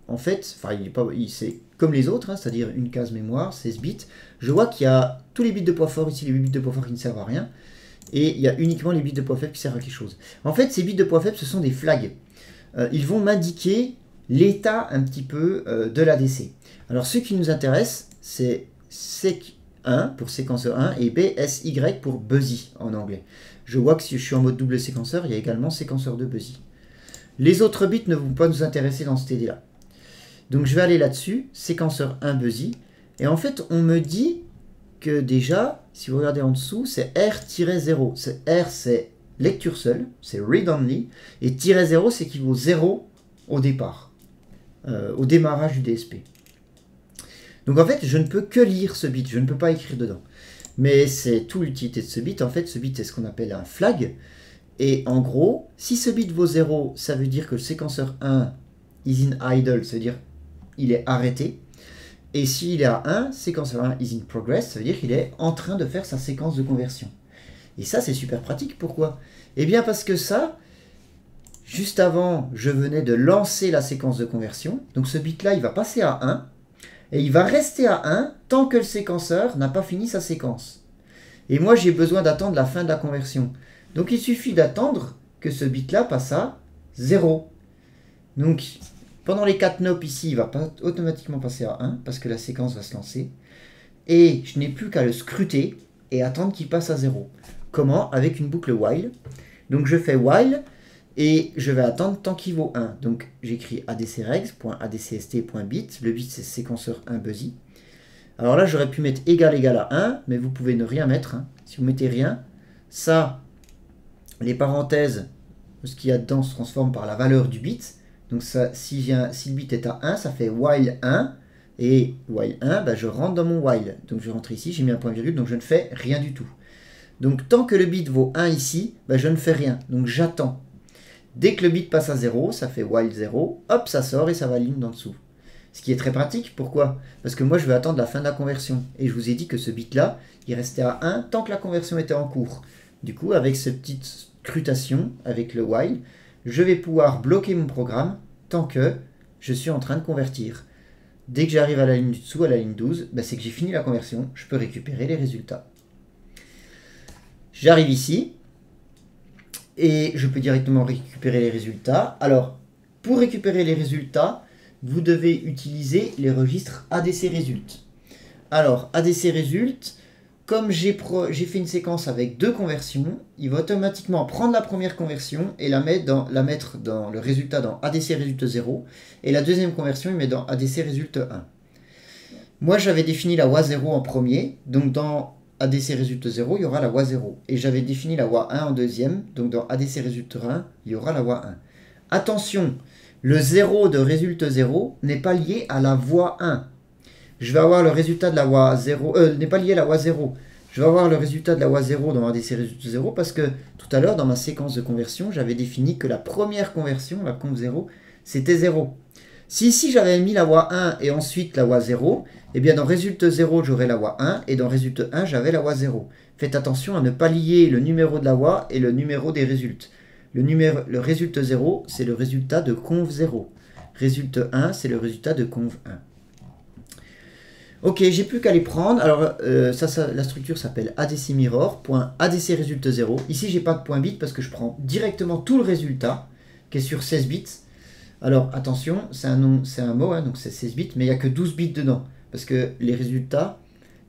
en fait, c'est comme les autres, hein, c'est-à-dire une case mémoire, 16 bits. Je vois qu'il y a tous les bits de poids fort ici, les 8 bits de poids fort qui ne servent à rien. Et il y a uniquement les bits de poids faible qui servent à quelque chose. En fait, ces bits de poids faible, ce sont des flags. Ils vont m'indiquer l'état un petit peu de l'ADC. Alors, ce qui nous intéresse, c'est sec1 pour séquenceur 1 et BSY pour busy en anglais. Je vois que si je suis en mode double séquenceur, il y a également séquenceur de busy. Les autres bits ne vont pas nous intéresser dans ce TD-là. Donc, je vais aller là-dessus, séquenceur 1 busy. Et en fait, on me dit que déjà, si vous regardez en dessous, c'est R-0. R, c'est lecture seule, c'est read only, et -0, c'est qu'il vaut 0 au départ, au démarrage du DSP. Donc en fait, je ne peux que lire ce bit, je ne peux pas écrire dedans. Mais c'est tout l'utilité de ce bit. En fait, ce bit, c'est ce qu'on appelle un flag. Et en gros, si ce bit vaut 0, ça veut dire que le séquenceur 1 is in idle, ça veut dire il est arrêté. Et s'il est à 1, séquenceur 1 is in progress, ça veut dire qu'il est en train de faire sa séquence de conversion. Et ça, c'est super pratique. Pourquoi? Eh bien parce que ça, juste avant, je venais de lancer la séquence de conversion. Donc ce bit-là, il va passer à 1. Et il va rester à 1 tant que le séquenceur n'a pas fini sa séquence. Et moi, j'ai besoin d'attendre la fin de la conversion. Donc il suffit d'attendre que ce bit-là passe à 0. Donc pendant les 4 NOP ici, il va pas automatiquement passer à 1 parce que la séquence va se lancer. Et je n'ai plus qu'à le scruter et attendre qu'il passe à 0. Comment? Avec une boucle while. Donc je fais while et je vais attendre tant qu'il vaut 1. Donc j'écris adcregs.adcst.bit. Le bit c'est séquenceur 1 busy. Alors là j'aurais pu mettre égal à 1, mais vous pouvez ne rien mettre. Hein. Si vous mettez rien, ça, les parenthèses, ce qu'il y a dedans se transforme par la valeur du bit. Donc ça, si le bit est à 1, ça fait while 1. Et while 1, bah, je rentre dans mon while. Donc je rentre ici, j'ai mis un point virgule, donc je ne fais rien du tout. Donc tant que le bit vaut 1 ici, bah, je ne fais rien. Donc j'attends. Dès que le bit passe à 0, ça fait while 0, hop, ça sort et ça va ligne d'en dessous. Ce qui est très pratique, pourquoi? Parce que moi je vais attendre la fin de la conversion. Et je vous ai dit que ce bit-là, il restait à 1 tant que la conversion était en cours. Du coup, avec cette petite scrutation, avec le while, je vais pouvoir bloquer mon programme tant que je suis en train de convertir. Dès que j'arrive à la ligne du dessous, à la ligne 12, bah, c'est que j'ai fini la conversion, je peux récupérer les résultats. J'arrive ici, et je peux directement récupérer les résultats. Alors, pour récupérer les résultats, vous devez utiliser les registres ADC Result. Alors, ADC Result, comme j'ai fait une séquence avec 2 conversions, il va automatiquement prendre la première conversion et la mettre dans le résultat dans ADC Result 0. Et la deuxième conversion, il met dans ADC Result 1. Moi, j'avais défini la WA0 en premier, donc dans ADC Result 0, il y aura la WA0. Et j'avais défini la WA1 en deuxième, donc dans ADC Result 1, il y aura la WA1. Attention, le 0 de Result 0 n'est pas lié à la WA1. Je vais avoir le résultat de la WA0, n'est pas lié à la WA0. je vais avoir le résultat de la voie 0 dans ADC résultat 0 parce que tout à l'heure, dans ma séquence de conversion, j'avais défini que la première conversion, la conv 0, c'était 0. Si ici, j'avais mis la voie 1 et ensuite la voie 0, eh bien dans résultat 0, j'aurais la voie 1 et dans résultat 1, j'avais la voie 0. Faites attention à ne pas lier le numéro de la voie et le numéro des résultats. Le résultat 0, c'est le résultat de conv 0. Résultat 1, c'est le résultat de conv 1. Ok, j'ai plus qu'à les prendre. Alors, la structure s'appelle ADC Mirror, .ADC résultat 0. Ici, j'ai pas de point bit parce que je prends directement tout le résultat, qui est sur 16 bits. Alors, attention, c'est un mot, hein, donc c'est 16 bits, mais il n'y a que 12 bits dedans, parce que les résultats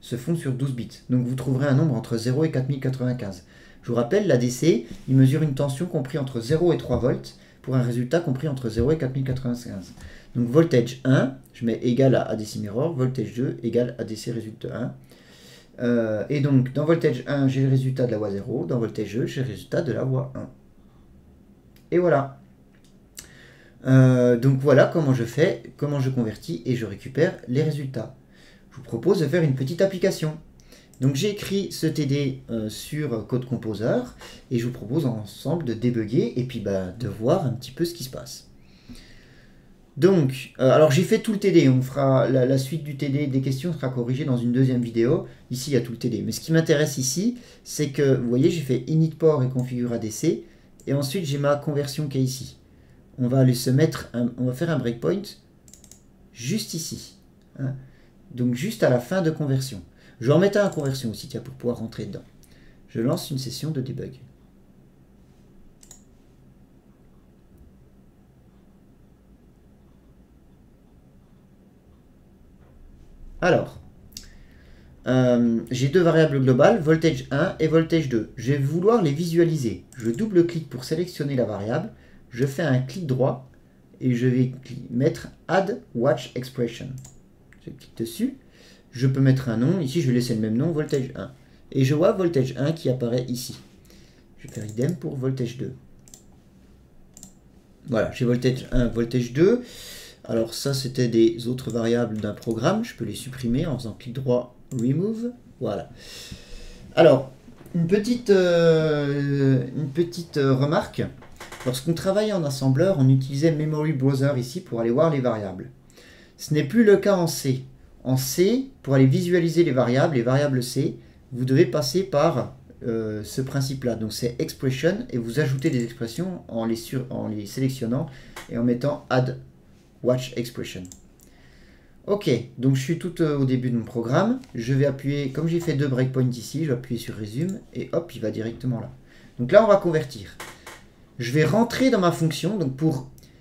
se font sur 12 bits. Donc, vous trouverez un nombre entre 0 et 4095. Je vous rappelle, l'ADC, il mesure une tension comprise entre 0 et 3 volts, pour un résultat compris entre 0 et 4095. Donc voltage 1, je mets égal à ADC Mirror, voltage 2 égale ADC résultat 1. Et donc dans voltage 1, j'ai le résultat de la voie 0, dans voltage 2, j'ai le résultat de la voie 1. Et voilà. Donc voilà comment je fais, comment je convertis et je récupère les résultats. Je vous propose de faire une petite application. Donc j'ai écrit ce TD sur Code Composer et je vous propose ensemble de débugger et puis de voir un petit peu ce qui se passe. Donc, alors j'ai fait tout le TD, on fera la suite du TD des questions sera corrigée dans une deuxième vidéo. Ici il y a tout le TD, mais ce qui m'intéresse ici, c'est que vous voyez j'ai fait init port et configure ADC et ensuite j'ai ma conversion qui est ici. On va aller on va faire un breakpoint juste ici, hein. Donc juste à la fin de conversion. Je vais en mettre un à conversion aussi, tiens, pour pouvoir rentrer dedans. Je lance une session de debug. Alors, j'ai deux variables globales, voltage 1 et voltage 2. Je vais vouloir les visualiser. Je double-clique pour sélectionner la variable. Je fais un clic droit et je vais mettre Add Watch Expression. Je clique dessus. Je peux mettre un nom. Ici, je vais laisser le même nom, voltage 1. Et je vois voltage 1 qui apparaît ici. Je vais faire idem pour voltage 2. Voilà, j'ai voltage 1, voltage 2. Alors ça, c'était des autres variables d'un programme. Je peux les supprimer en faisant clic droit, remove. Voilà. Alors, une petite remarque. Lorsqu'on travaillait en assembleur, on utilisait Memory Browser ici pour aller voir les variables. Ce n'est plus le cas en C. En C, pour aller visualiser les variables C, vous devez passer par ce principe-là. Donc c'est expression et vous ajoutez des expressions en les sélectionnant et en mettant add watch expression. Ok, donc je suis tout au début de mon programme. Je vais appuyer, comme j'ai fait deux breakpoints ici, je vais appuyer sur Resume et hop, il va directement là. Donc là, on va convertir. Je vais rentrer dans ma fonction. Donc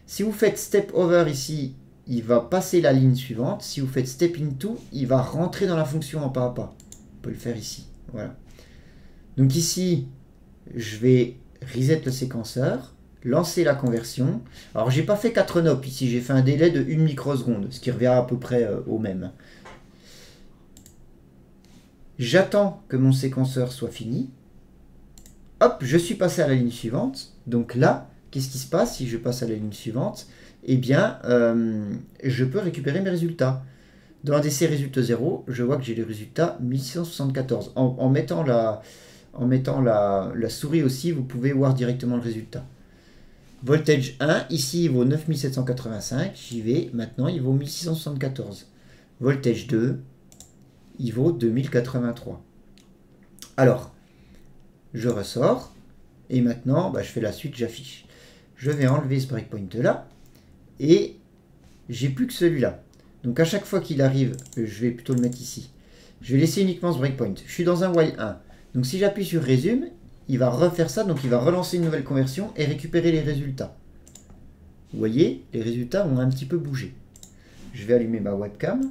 si vous faites step over ici, il va passer la ligne suivante. Si vous faites step into, il va rentrer dans la fonction en pas à pas. On peut le faire ici. Voilà. Donc ici, je vais reset le séquenceur, lancer la conversion. Alors, j'ai pas fait 4 nops ici, j'ai fait un délai de 1 microseconde, ce qui revient à peu près au même. J'attends que mon séquenceur soit fini. Hop, je suis passé à la ligne suivante. Donc là, qu'est-ce qui se passe si je passe à la ligne suivante? Eh bien, je peux récupérer mes résultats. Dans ADC résultat 0, je vois que j'ai le résultat 1674. En mettant la souris aussi, vous pouvez voir directement le résultat. Voltage 1, ici il vaut 9785, j'y vais, maintenant il vaut 1674. Voltage 2, il vaut 2083. Alors, je ressors, et maintenant, je fais la suite, j'affiche. Je vais enlever ce breakpoint là, et j'ai plus que celui-là. Donc à chaque fois qu'il arrive, je vais plutôt le mettre ici. Je vais laisser uniquement ce breakpoint. Je suis dans un while 1. Donc si j'appuie sur Resume, il va refaire ça, donc il va relancer une nouvelle conversion et récupérer les résultats. Vous voyez, les résultats ont un petit peu bougé. Je vais allumer ma webcam.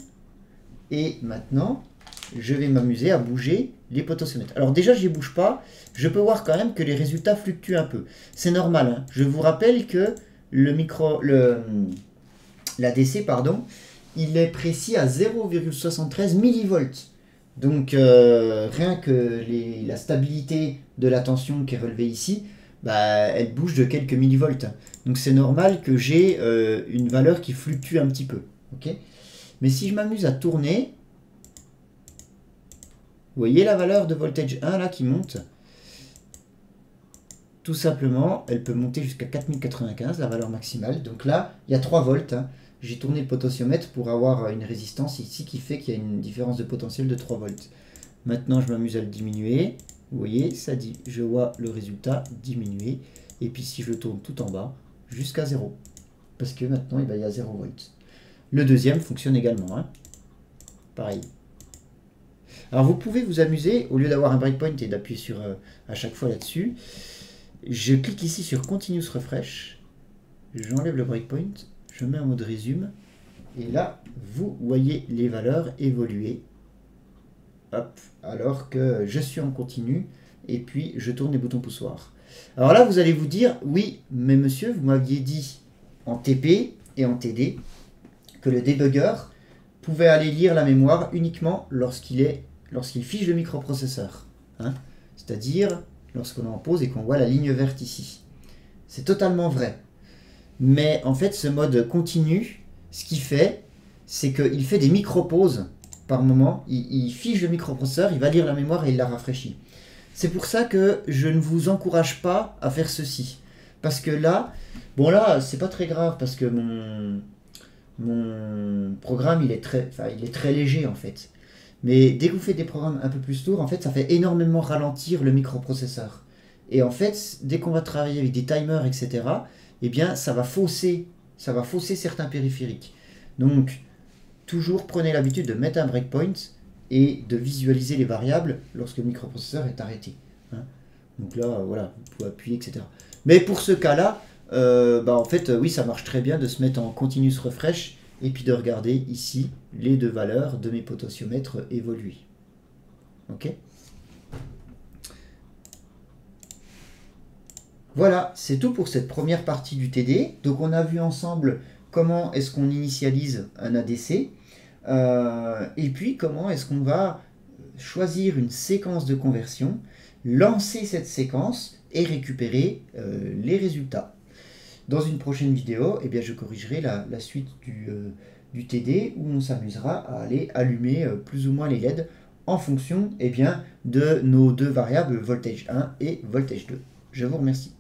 Et maintenant, je vais m'amuser à bouger les potentiomètres. Alors déjà, je ne bouge pas. Je peux voir quand même que les résultats fluctuent un peu. C'est normal, hein. Je vous rappelle que l'ADC, pardon, il est précis à 0,73 millivolts. Donc, rien que la stabilité de la tension qui est relevée ici, elle bouge de quelques millivolts. Donc, c'est normal que j'ai une valeur qui fluctue un petit peu. Okay, mais si je m'amuse à tourner, vous voyez, les résultats, ils fluctuent un petit peu. Donc, c'est normal que j'ai une valeur qui fluctue un petit peu. Ok. Mais si je m'amuse à tourner, vous voyez, les résultats, ils fluctuent un petit peu. Donc, c'est normal que j'ai une valeur qui fluctue un petit peu. Ok. Mais si je m'amuse à tourner, Vous voyez la valeur de voltage 1 là qui monte? Tout simplement, elle peut monter jusqu'à 4095, la valeur maximale. Donc là, il y a 3 volts. Hein. J'ai tourné le potentiomètre pour avoir une résistance ici qui fait qu'il y a une différence de potentiel de 3 volts. Maintenant, je m'amuse à le diminuer. Vous voyez, ça dit, je vois le résultat diminuer. Et puis si je tourne tout en bas, jusqu'à 0. Parce que maintenant, il y a 0 volts. Le deuxième fonctionne également. Hein. Pareil. Alors vous pouvez vous amuser, au lieu d'avoir un breakpoint et d'appuyer sur à chaque fois là-dessus, je clique ici sur Continuous Refresh, j'enlève le breakpoint, je mets en mode résume, et là, vous voyez les valeurs évoluer. Hop, alors que je suis en continu, et puis je tourne les boutons poussoirs. Alors là, vous allez vous dire, oui, mais monsieur, vous m'aviez dit en TP et en TD que le débugger pouvait aller lire la mémoire uniquement lorsqu'il fiche le microprocesseur. Hein, c'est-à-dire lorsqu'on est en pause et qu'on voit la ligne verte ici. C'est totalement vrai. Mais en fait, ce mode continu, ce qu'il fait, c'est qu'il fait des micro-pauses par moment. Il fiche le microprocesseur, il va lire la mémoire et il la rafraîchit. C'est pour ça que je ne vous encourage pas à faire ceci. Parce que là, bon là, c'est pas très grave parce que mon programme, il est très léger en fait. Mais dès que vous faites des programmes un peu plus lourds, en fait, ça fait énormément ralentir le microprocesseur. Et en fait, dès qu'on va travailler avec des timers, etc., eh bien, ça va fausser certains périphériques. Donc, toujours prenez l'habitude de mettre un breakpoint et de visualiser les variables lorsque le microprocesseur est arrêté. Hein. Donc là, voilà, vous pouvez appuyer, etc. Mais pour ce cas-là, en fait, oui, ça marche très bien de se mettre en continuous refresh et puis de regarder ici les deux valeurs de mes potentiomètres évoluer. Ok ? Voilà, c'est tout pour cette première partie du TD. Donc on a vu ensemble comment est-ce qu'on initialise un ADC et puis comment est-ce qu'on va choisir une séquence de conversion, lancer cette séquence et récupérer les résultats. Dans une prochaine vidéo, eh bien, je corrigerai la suite du TD où on s'amusera à aller allumer plus ou moins les LED en fonction de nos deux variables voltage 1 et voltage 2. Je vous remercie.